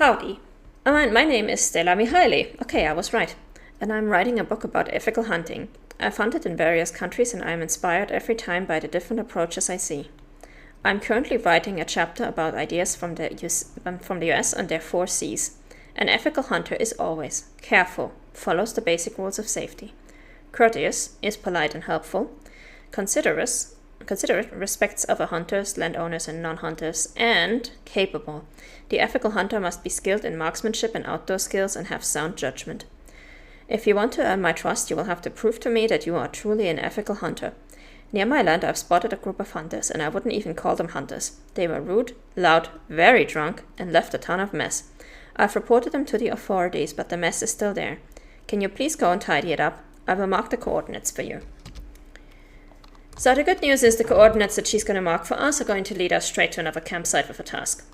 Howdy. My name is Stella Mihaili. Okay, I was right. And I'm writing a book about ethical hunting. I've hunted in various countries and I'm inspired every time by the different approaches I see. I'm currently writing a chapter about ideas from the US and their 4 C's. An ethical hunter is always careful, follows the basic rules of safety. Courteous, is polite and helpful. Considerate, respects other hunters, landowners and non-hunters. And capable. The ethical hunter must be skilled in marksmanship and outdoor skills and have sound judgment. If you want to earn my trust, you will have to prove to me that you are truly an ethical hunter. Near my land, I've spotted a group of hunters, and I wouldn't even call them hunters. They were rude, loud, very drunk, and left a ton of mess. I've reported them to the authorities, but the mess is still there. Can you please go and tidy it up? I will mark the coordinates for you. So the good news is the coordinates that she's going to mark for us are going to lead us straight to another campsite with a task.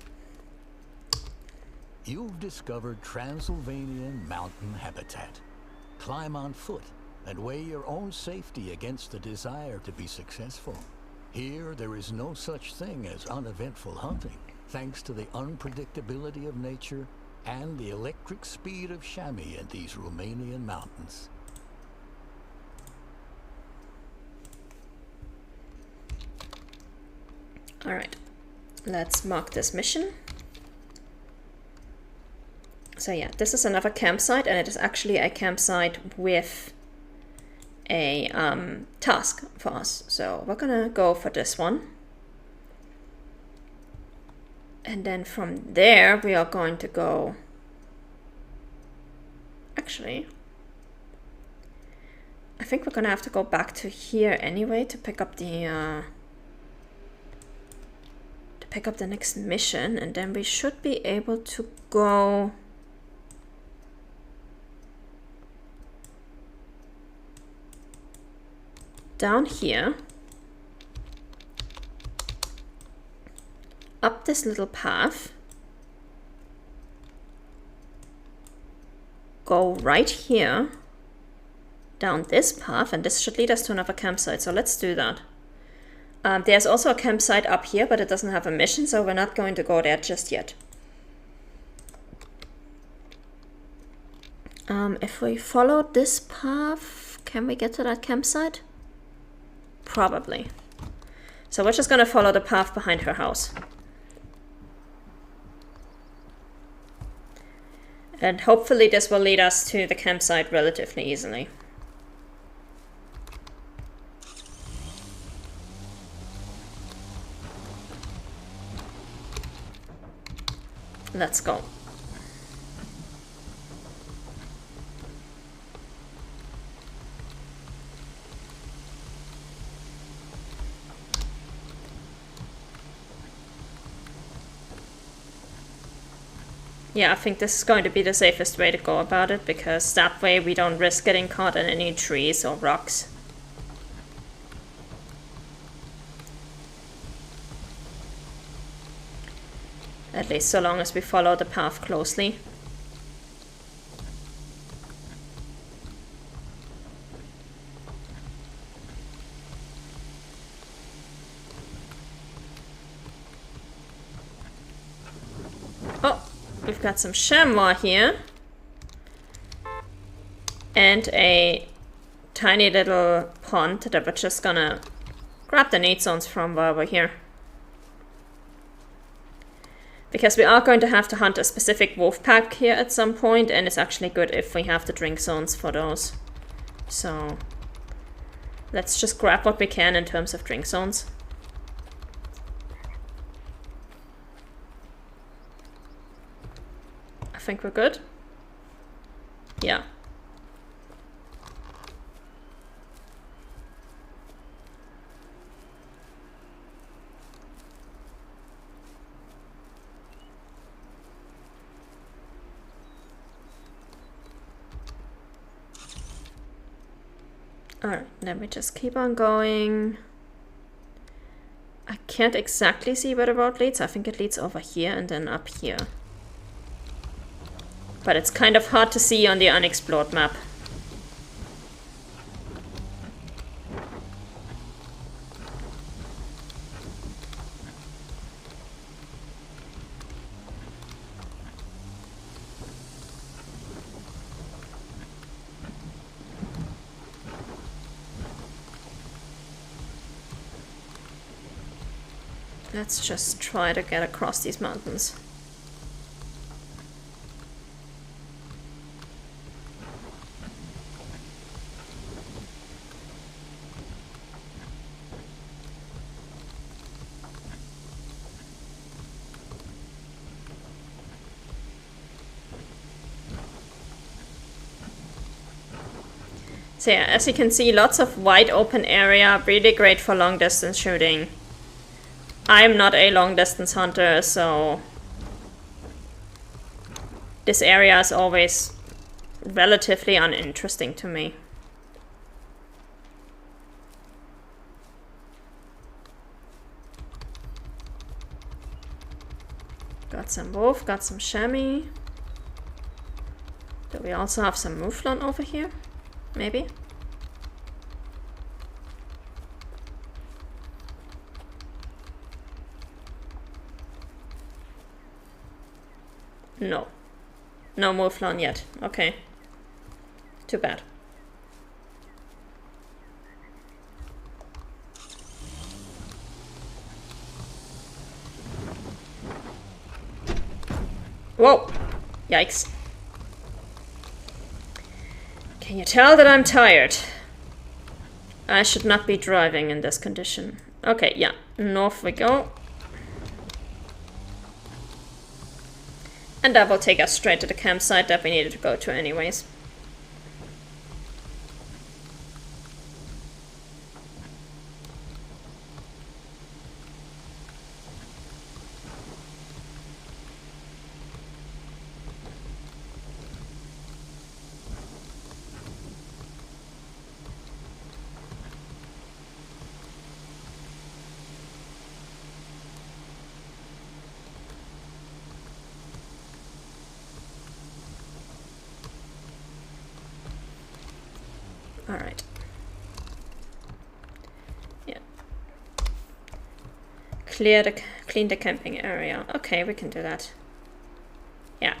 You've discovered Transylvanian mountain habitat. Climb on foot and weigh your own safety against the desire to be successful. Here, there is no such thing as uneventful hunting, thanks to the unpredictability of nature and the electric speed of chamois in these Romanian mountains. Alright, let's mark this mission. So yeah, this is another campsite, and it is actually a campsite with a task for us. So we're gonna go for this one. And then from there, we are going to go... Actually, I think we're gonna have to go back to here anyway to pick up the... pick up the next mission, and then we should be able to go down here, up this little path, go right here, down this path, and this should lead us to another campsite, so let's do that. There's also a campsite up here, but it doesn't have a mission, so we're not going to go there just yet. If we follow this path, can we get to that campsite? Probably. So we're just going to follow the path behind her house. And hopefully this will lead us to the campsite relatively easily. Let's go. Yeah, I think this is going to be the safest way to go about it, because that way we don't risk getting caught in any trees or rocks. At least so long as we follow the path closely. Oh, we've got some chamois here. And a tiny little pond that we're just gonna grab the need zones from while we're here. Because we are going to have to hunt a specific wolf pack here at some point, and it's actually good if we have the drink zones for those. So let's just grab what we can in terms of drink zones. I think we're good. Yeah. Alright, let me just keep on going. I can't exactly see where the road leads. I think it leads over here and then up here. But it's kind of hard to see on the unexplored map. Let's just try to get across these mountains. So yeah, as you can see, lots of wide open area, really great for long distance shooting. I'm not a long distance hunter, so this area is always relatively uninteresting to me. Got some wolf, got some chamois. Do we also have some mouflon over here? Maybe? No. No mouflon yet. Okay. Too bad. Whoa! Yikes. Can you tell that I'm tired? I should not be driving in this condition. Okay, yeah. North we go. And that will take us straight to the campsite that we needed to go to anyways. Alright. Yeah. Clean the camping area. Okay, we can do that. Yeah.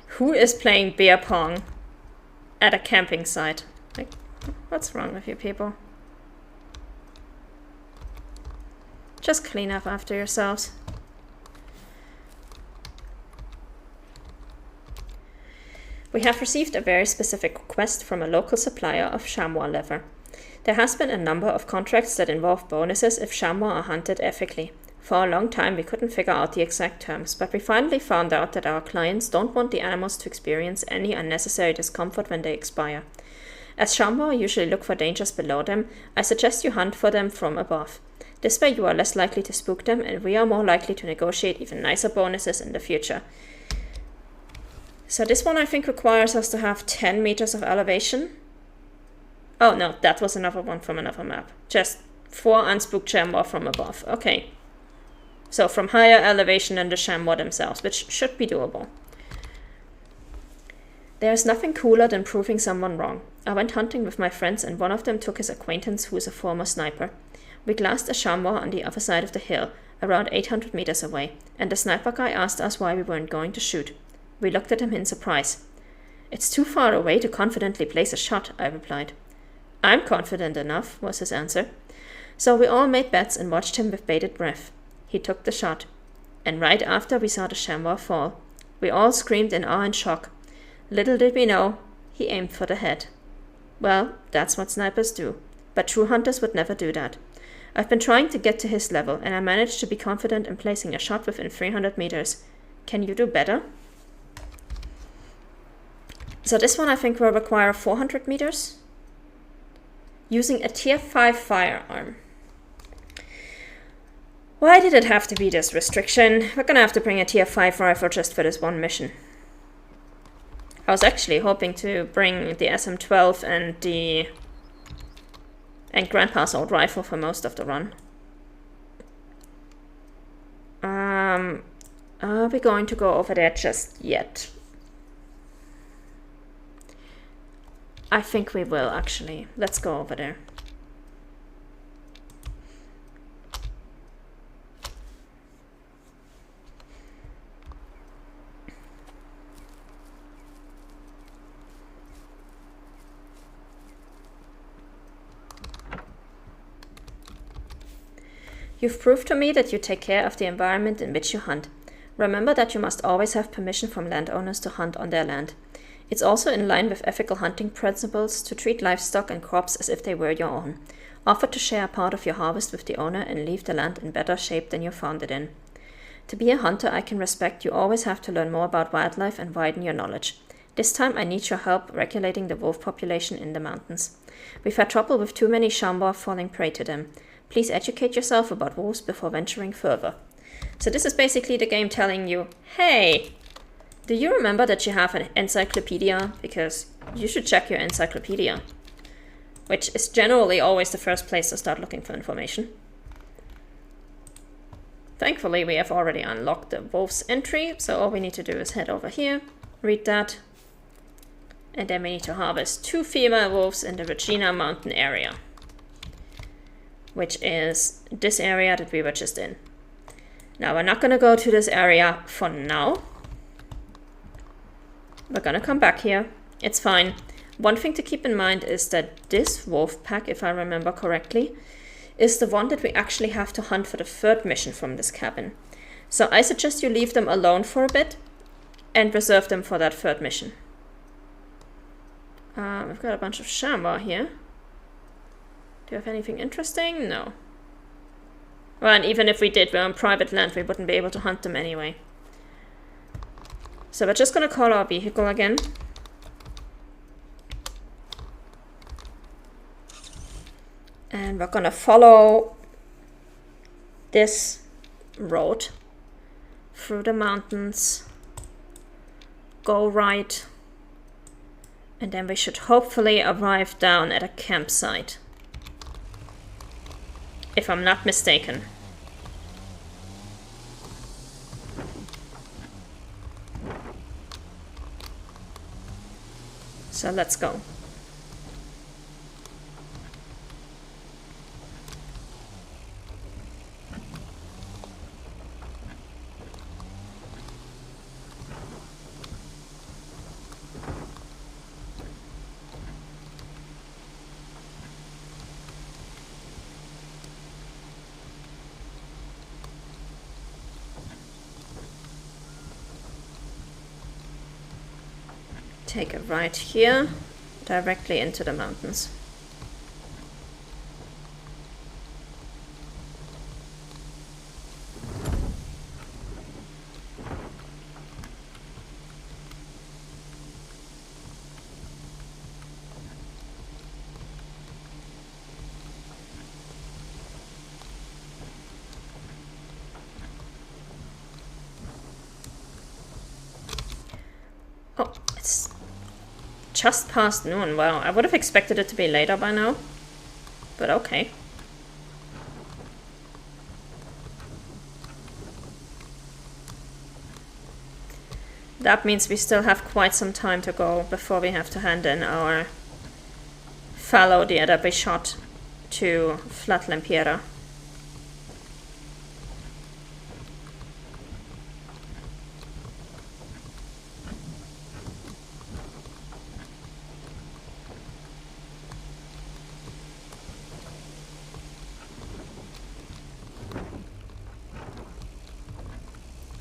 Who is playing beer pong at a camping site? Like, what's wrong with you people? Just clean up after yourselves. We have received a very specific request from a local supplier of chamois leather. There has been a number of contracts that involve bonuses if chamois are hunted ethically. For a long time we couldn't figure out the exact terms, but we finally found out that our clients don't want the animals to experience any unnecessary discomfort when they expire. As chamois usually look for dangers below them, I suggest you hunt for them from above. This way you are less likely to spook them, and we are more likely to negotiate even nicer bonuses in the future. So this one I think requires us to have 10 meters of elevation. Oh no, that was another one from another map. Just 4 unspooked chamois from above. Okay. So from higher elevation than the chamois themselves, which should be doable. There is nothing cooler than proving someone wrong. I went hunting with my friends and one of them took his acquaintance who is a former sniper. We glassed a chamois on the other side of the hill, around 800 meters away, and the sniper guy asked us why we weren't going to shoot. We looked at him in surprise. It's too far away to confidently place a shot, I replied. I'm confident enough, was his answer. So we all made bets and watched him with bated breath. He took the shot. And right after we saw the chamois fall. We all screamed in awe and shock. Little did we know, he aimed for the head. Well, that's what snipers do. But true hunters would never do that. I've been trying to get to his level, and I managed to be confident in placing a shot within 300 meters. Can you do better? So this one I think will require 400 meters. Using a tier 5 firearm. Why did it have to be this restriction? We're gonna have to bring a tier 5 rifle just for this one mission. I was actually hoping to bring the SM-12 and Grandpa's old rifle for most of the run. Are we going to go over there just yet? I think we will, actually. Let's go over there. You've proved to me that you take care of the environment in which you hunt. Remember that you must always have permission from landowners to hunt on their land. It's also in line with ethical hunting principles to treat livestock and crops as if they were your own. Offer to share a part of your harvest with the owner and leave the land in better shape than you found it in. To be a hunter I can respect, you always have to learn more about wildlife and widen your knowledge. This time I need your help regulating the wolf population in the mountains. We've had trouble with too many Shambha falling prey to them. Please educate yourself about wolves before venturing further. So this is basically the game telling you, hey, do you remember that you have an encyclopedia? Because you should check your encyclopedia, which is generally always the first place to start looking for information. Thankfully, we have already unlocked the wolves entry, so all we need to do is head over here, read that, and then we need to harvest 2 female wolves in the Regina Mountain area, which is this area that we were just in. Now, we're not going to go to this area for now. We're going to come back here. It's fine. One thing to keep in mind is that this wolf pack, if I remember correctly, is the one that we actually have to hunt for the 3rd mission from this cabin. So I suggest you leave them alone for a bit and reserve them for that 3rd mission. We've got a bunch of Shambha here. Do you have anything interesting? No. Well, and even if we did, we're on private land, we wouldn't be able to hunt them anyway. So we're just going to call our vehicle again. And we're going to follow this road through the mountains, go right, and then we should hopefully arrive down at a campsite, if I'm not mistaken. So let's go. Take a right here, directly into the mountains. Oh, it's just past noon. Wow, I would have expected it to be later by now, but okay. That means we still have quite some time to go before we have to hand in our fallow deer that we shot to Flatlampiera.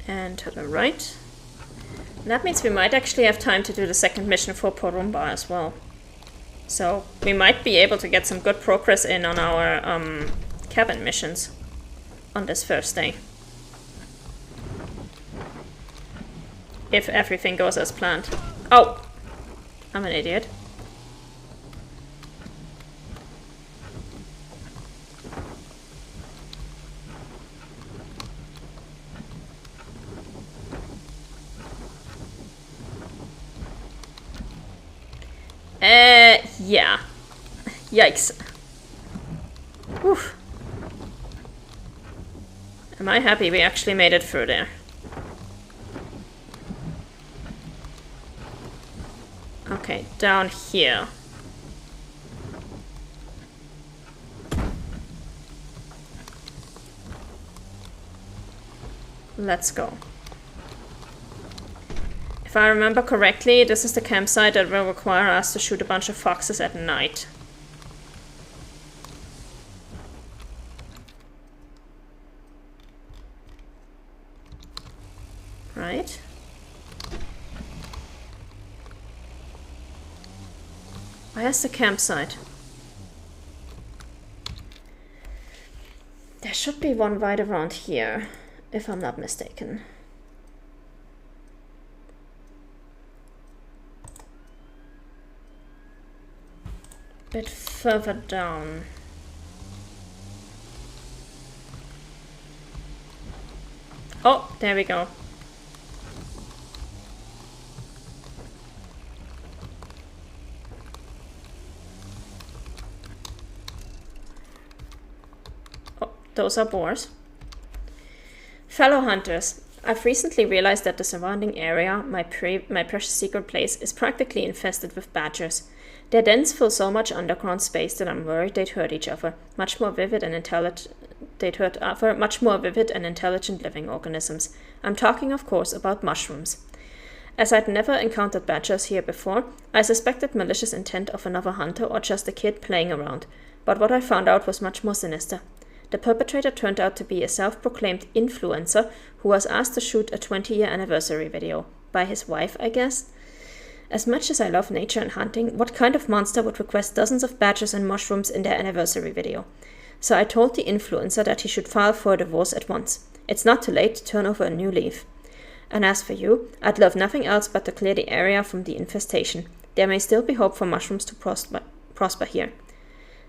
And to the right. And that means we might actually have time to do the 2nd mission for Porumba as well. So we might be able to get some good progress in on our cabin missions on this first day. If everything goes as planned. Oh! I'm an idiot. Yeah. Yikes. Oof. Am I happy we actually made it through there? Okay, down here. Let's go. If I remember correctly, this is the campsite that will require us to shoot a bunch of foxes at night. right. Where's the campsite? There should be one right around here, if I'm not mistaken. Bit further down. Oh, there we go. Oh, those are boars. Fellow hunters, I've recently realized that the surrounding area, my precious secret place, is practically infested with badgers. Their dens fill so much underground space that I'm worried they'd hurt each other. Much more vivid and intelligent living organisms. I'm talking, of course, about mushrooms. As I'd never encountered badgers here before, I suspected malicious intent of another hunter or just a kid playing around. But what I found out was much more sinister. The perpetrator turned out to be a self-proclaimed influencer who was asked to shoot a 20-year anniversary video. By his wife, I guess? As much as I love nature and hunting, what kind of monster would request dozens of badgers and mushrooms in their anniversary video? So I told the influencer that he should file for a divorce at once. It's not too late to turn over a new leaf. And as for you, I'd love nothing else but to clear the area from the infestation. There may still be hope for mushrooms to prosper here.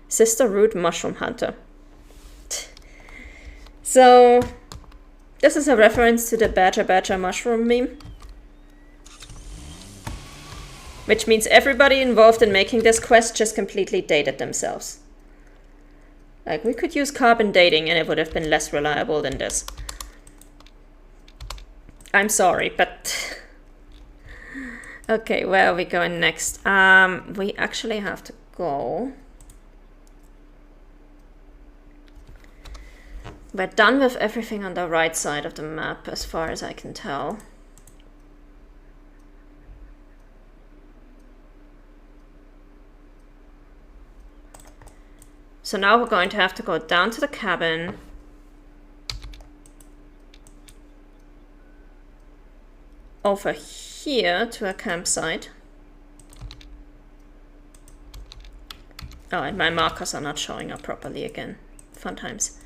Sister Rude Mushroom Hunter. So, this is a reference to the Badger mushroom meme. Which means everybody involved in making this quest just completely dated themselves. Like, we could use carbon dating and it would have been less reliable than this. I'm sorry, but... Okay, where are we going next? We actually have to go... We're done with everything on the right side of the map, as far as I can tell. So now we're going to have to go down to the cabin. Over here to a campsite. Oh, and my markers are not showing up properly again. Fun times.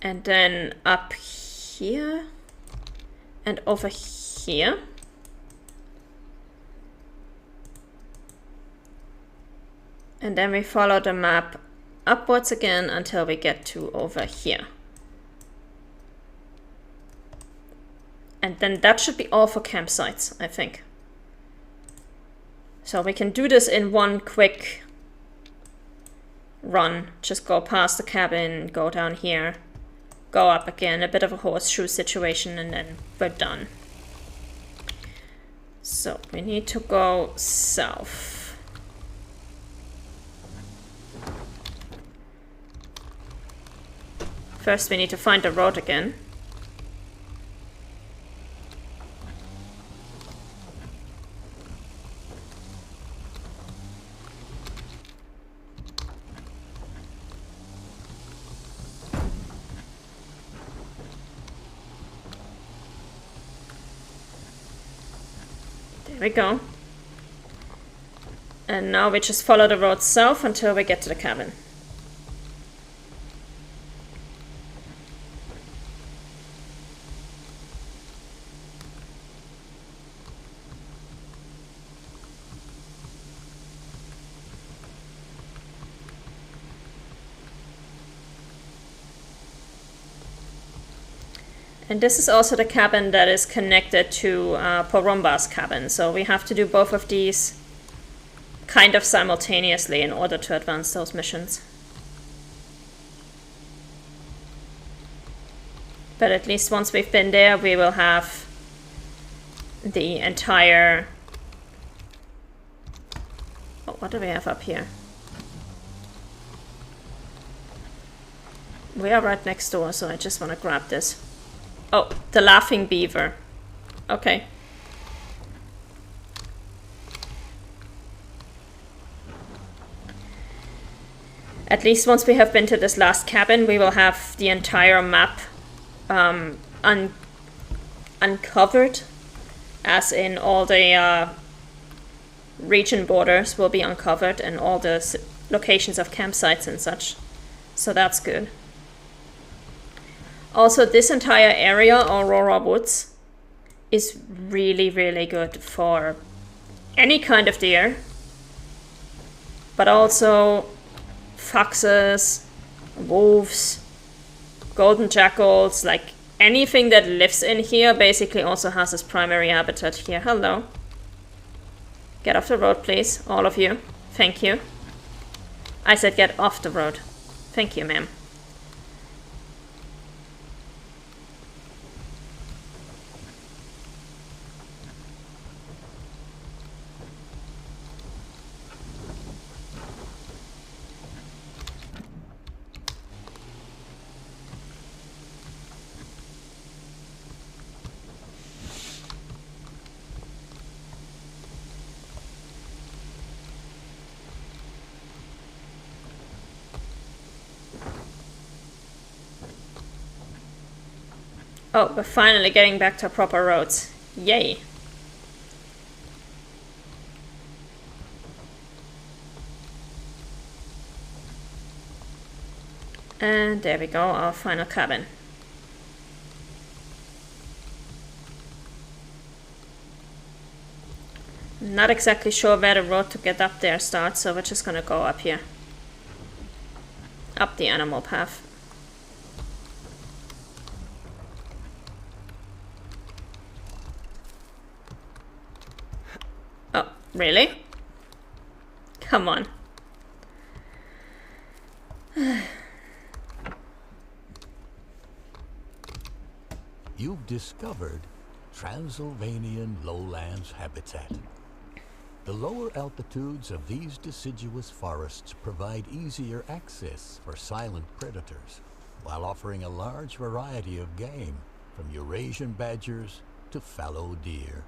And then up here. And over here. And then we follow the map upwards again until we get to over here. And then that should be all for campsites, I think. So we can do this in one quick run. Just go past the cabin, go down here, go up again, a bit of a horseshoe situation, and then we're done. So we need to go south. First we need to find the road again. There we go. And now we just follow the road south until we get to the cabin. And this is also the cabin that is connected to Porumba's cabin. So we have to do both of these kind of simultaneously in order to advance those missions. But at least once we've been there, we will have the entire... Oh, what do we have up here? We are right next door, so I just want to grab this. Oh, the laughing beaver. Okay. At least once we have been to this last cabin, we will have the entire map uncovered, as in all the region borders will be uncovered and all the locations of campsites and such. So that's good. Also, this entire area, Aurora Woods, is really, really good for any kind of deer, but also foxes, wolves, golden jackals, like anything that lives in here basically also has its primary habitat here. Hello. Get off the road, please, all of you. Thank you. I said get off the road. Thank you, ma'am. Oh, we're finally getting back to proper roads. Yay. And there we go, our final cabin. Not exactly sure where the road to get up there starts, so we're just gonna go up here. Up the animal path. Oh, really? Come on. You've discovered Transylvanian lowlands habitat. The lower altitudes of these deciduous forests provide easier access for silent predators, while offering a large variety of game, from Eurasian badgers to fallow deer.